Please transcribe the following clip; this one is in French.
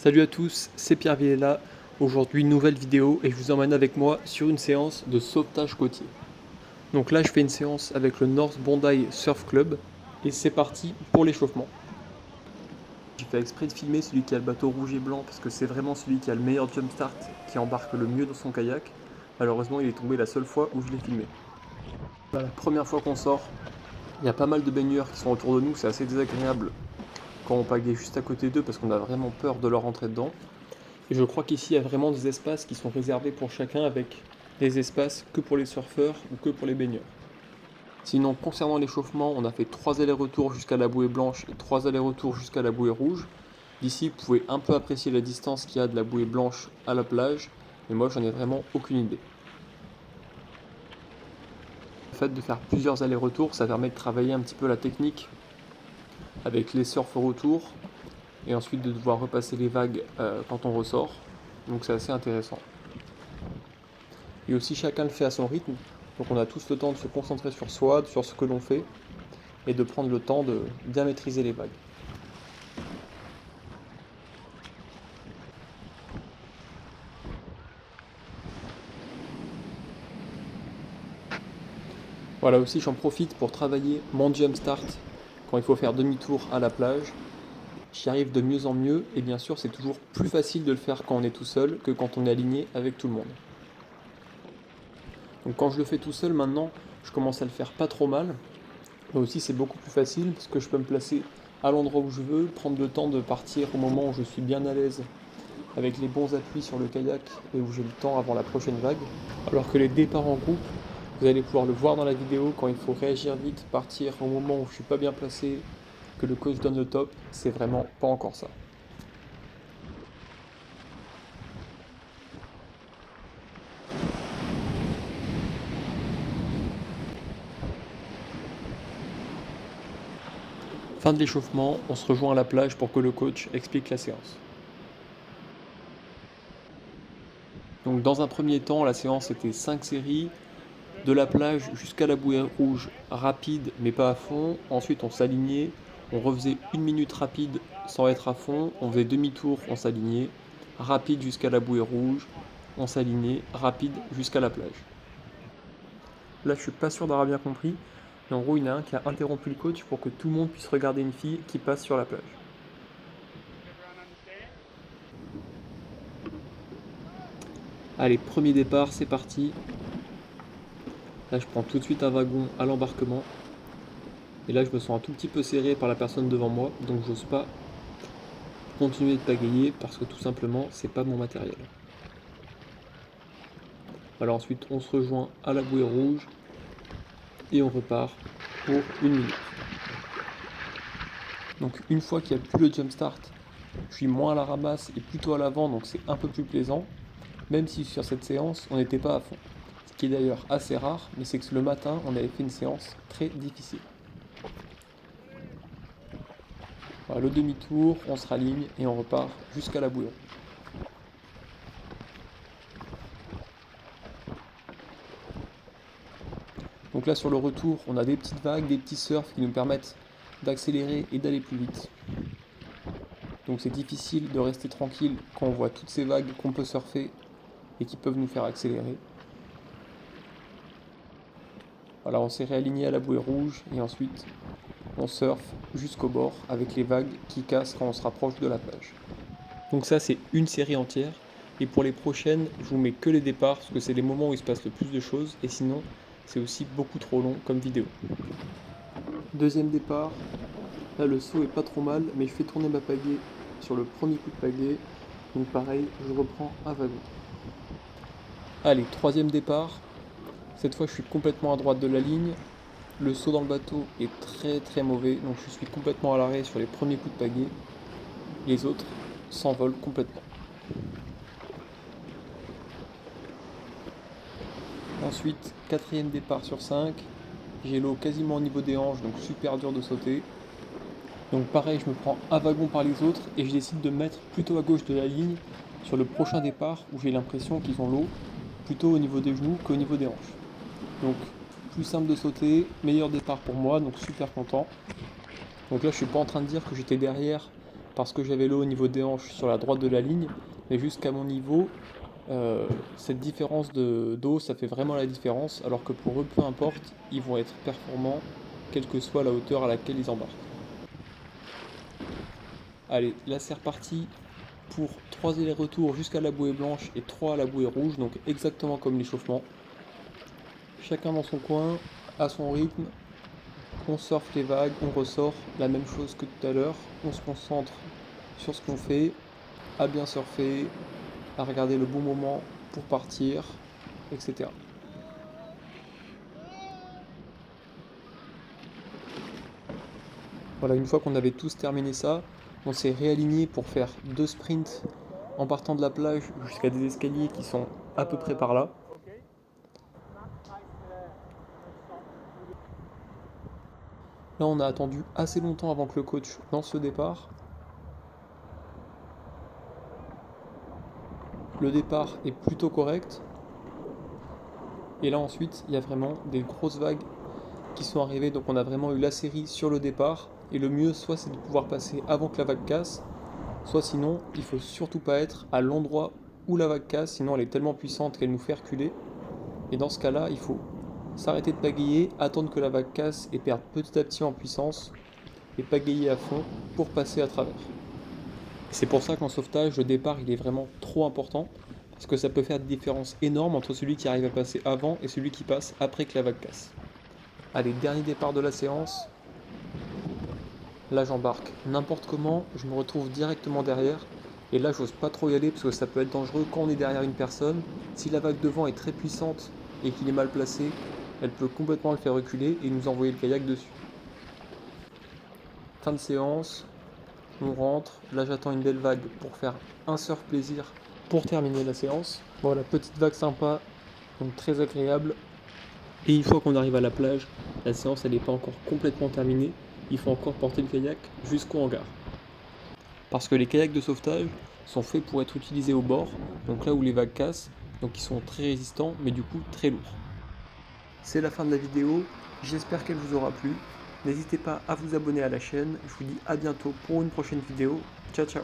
Salut à tous, c'est Pierre Villela. Aujourd'hui, nouvelle vidéo et je vous emmène avec moi sur une séance de sauvetage côtier. Donc là, je fais une séance avec le North Bondi Surf Club et c'est parti pour l'échauffement. J'ai fait exprès de filmer celui qui a le bateau rouge et blanc parce que c'est vraiment celui qui a le meilleur jump start, qui embarque le mieux dans son kayak. Malheureusement, il est tombé la seule fois où je l'ai filmé. La première fois qu'on sort, il y a pas mal de baigneurs qui sont autour de nous, c'est assez désagréable quand on pagaie juste à côté d'eux parce qu'on a vraiment peur de leur rentrer dedans. Et je crois qu'ici, il y a vraiment des espaces qui sont réservés pour chacun avec des espaces que pour les surfeurs ou que pour les baigneurs. Sinon, concernant l'échauffement, on a fait 3 allers-retours jusqu'à la bouée blanche et 3 allers-retours jusqu'à la bouée rouge. D'ici, vous pouvez un peu apprécier la distance qu'il y a de la bouée blanche à la plage, mais moi, j'en ai vraiment aucune idée. Le fait de faire plusieurs allers-retours, ça permet de travailler un petit peu la technique avec les surfs au retour et ensuite de devoir repasser les vagues quand on ressort. Donc c'est assez intéressant. Et aussi chacun le fait à son rythme, donc on a tous le temps de se concentrer sur soi, sur ce que l'on fait, et de prendre le temps de bien maîtriser les vagues. Voilà, aussi j'en profite pour travailler mon jump start quand il faut faire demi-tour à la plage. J'y arrive de mieux en mieux, et bien sûr c'est toujours plus facile de le faire quand on est tout seul que quand on est aligné avec tout le monde. Donc quand je le fais tout seul maintenant, je commence à le faire pas trop mal. Mais aussi c'est beaucoup plus facile parce que je peux me placer à l'endroit où je veux, prendre le temps de partir au moment où je suis bien à l'aise avec les bons appuis sur le kayak et où j'ai le temps avant la prochaine vague. Alors que les départs en groupe, vous allez pouvoir le voir dans la vidéo, quand il faut réagir vite, partir au moment où je suis pas bien placé, que le coach donne le top, c'est vraiment pas encore ça. Fin de l'échauffement, on se rejoint à la plage pour que le coach explique la séance. Donc dans un premier temps, la séance était 5 séries, de la plage jusqu'à la bouée rouge, rapide mais pas à fond. Ensuite on s'alignait, on refaisait 1 minute rapide sans être à fond, on faisait demi-tour, on s'alignait, rapide jusqu'à la bouée rouge, on s'alignait, rapide jusqu'à la plage. Là je suis pas sûr d'avoir bien compris, mais en gros il y en a un qui a interrompu le coach pour que tout le monde puisse regarder une fille qui passe sur la plage. Allez, premier départ, c'est parti. Là je prends tout de suite un wagon à l'embarquement. Et là je me sens un tout petit peu serré par la personne devant moi, donc j'ose pas continuer de pagayer parce que tout simplement c'est pas mon matériel. Alors ensuite on se rejoint à la bouée rouge et on repart pour 1 minute. Donc une fois qu'il n'y a plus le jump start, je suis moins à la ramasse et plutôt à l'avant, donc c'est un peu plus plaisant, même si sur cette séance on n'était pas à fond. Ce qui est d'ailleurs assez rare, mais c'est que le matin on avait fait une séance très difficile. Voilà, le demi-tour, on se raligne et on repart jusqu'à la bouée rouge. Donc là sur le retour, on a des petites vagues, des petits surfs qui nous permettent d'accélérer et d'aller plus vite. Donc c'est difficile de rester tranquille quand on voit toutes ces vagues qu'on peut surfer et qui peuvent nous faire accélérer. Voilà, on s'est réaligné à la bouée rouge et ensuite on surfe jusqu'au bord avec les vagues qui cassent quand on se rapproche de la plage. Donc ça c'est une série entière, et pour les prochaines je vous mets que les départs parce que c'est les moments où il se passe le plus de choses et sinon c'est aussi beaucoup trop long comme vidéo. Deuxième départ, là le saut est pas trop mal mais je fais tourner ma pagaie sur le premier coup de pagaie, donc pareil je reprends un wagon. Allez, troisième départ, cette fois je suis complètement à droite de la ligne, le saut dans le bateau est très mauvais donc je suis complètement à l'arrêt sur les premiers coups de pagaie, les autres s'envolent complètement. Ensuite, quatrième départ sur 5, j'ai l'eau quasiment au niveau des hanches, donc super dur de sauter. Donc pareil, je me prends un wagon par les autres et je décide de me mettre plutôt à gauche de la ligne sur le prochain départ où j'ai l'impression qu'ils ont l'eau plutôt au niveau des genoux qu'au niveau des hanches. Donc plus simple de sauter, meilleur départ pour moi, donc super content. Donc là je suis pas en train de dire que j'étais derrière parce que j'avais l'eau au niveau des hanches sur la droite de la ligne, mais jusqu'à mon niveau, cette différence d'eau, ça fait vraiment la différence, alors que pour eux, peu importe, ils vont être performants, quelle que soit la hauteur à laquelle ils embarquent. Allez, là c'est reparti pour 3 allers-retours jusqu'à la bouée blanche et 3 à la bouée rouge, donc exactement comme l'échauffement. Chacun dans son coin, à son rythme, on surfe les vagues, on ressort, la même chose que tout à l'heure, on se concentre sur ce qu'on fait, à bien surfer, à regarder le bon moment pour partir, etc. Voilà, une fois qu'on avait tous terminé ça, on s'est réaligné pour faire 2 sprints en partant de la plage jusqu'à des escaliers qui sont à peu près par là. Là, on a attendu assez longtemps avant que le coach lance le départ. Le départ est plutôt correct. Et là, ensuite, il y a vraiment des grosses vagues qui sont arrivées. Donc, on a vraiment eu la série sur le départ. Et le mieux, soit c'est de pouvoir passer avant que la vague casse, soit sinon, il faut surtout pas être à l'endroit où la vague casse, sinon elle est tellement puissante qu'elle nous fait reculer. Et dans ce cas-là, il faut s'arrêter de pagayer, attendre que la vague casse et perdre petit à petit en puissance et pagayer à fond pour passer à travers. C'est pour ça qu'en sauvetage, le départ il est vraiment trop important parce que ça peut faire des différences énormes entre celui qui arrive à passer avant et celui qui passe après que la vague casse. Allez, dernier départ de la séance. Là, j'embarque n'importe comment, je me retrouve directement derrière. Et là, j'ose pas trop y aller parce que ça peut être dangereux quand on est derrière une personne. Si la vague devant est très puissante et qu'il est mal placé, elle peut complètement le faire reculer et nous envoyer le kayak dessus. Fin de séance, on rentre. Là, j'attends une belle vague pour faire un surf plaisir pour terminer la séance. Voilà, petite vague sympa, donc très agréable. Et une fois qu'on arrive à la plage, la séance elle n'est pas encore complètement terminée. Il faut encore porter le kayak jusqu'au hangar. Parce que les kayaks de sauvetage sont faits pour être utilisés au bord, donc là où les vagues cassent, donc ils sont très résistants, mais du coup très lourds. C'est la fin de la vidéo, j'espère qu'elle vous aura plu. N'hésitez pas à vous abonner à la chaîne, je vous dis à bientôt pour une prochaine vidéo. Ciao ciao.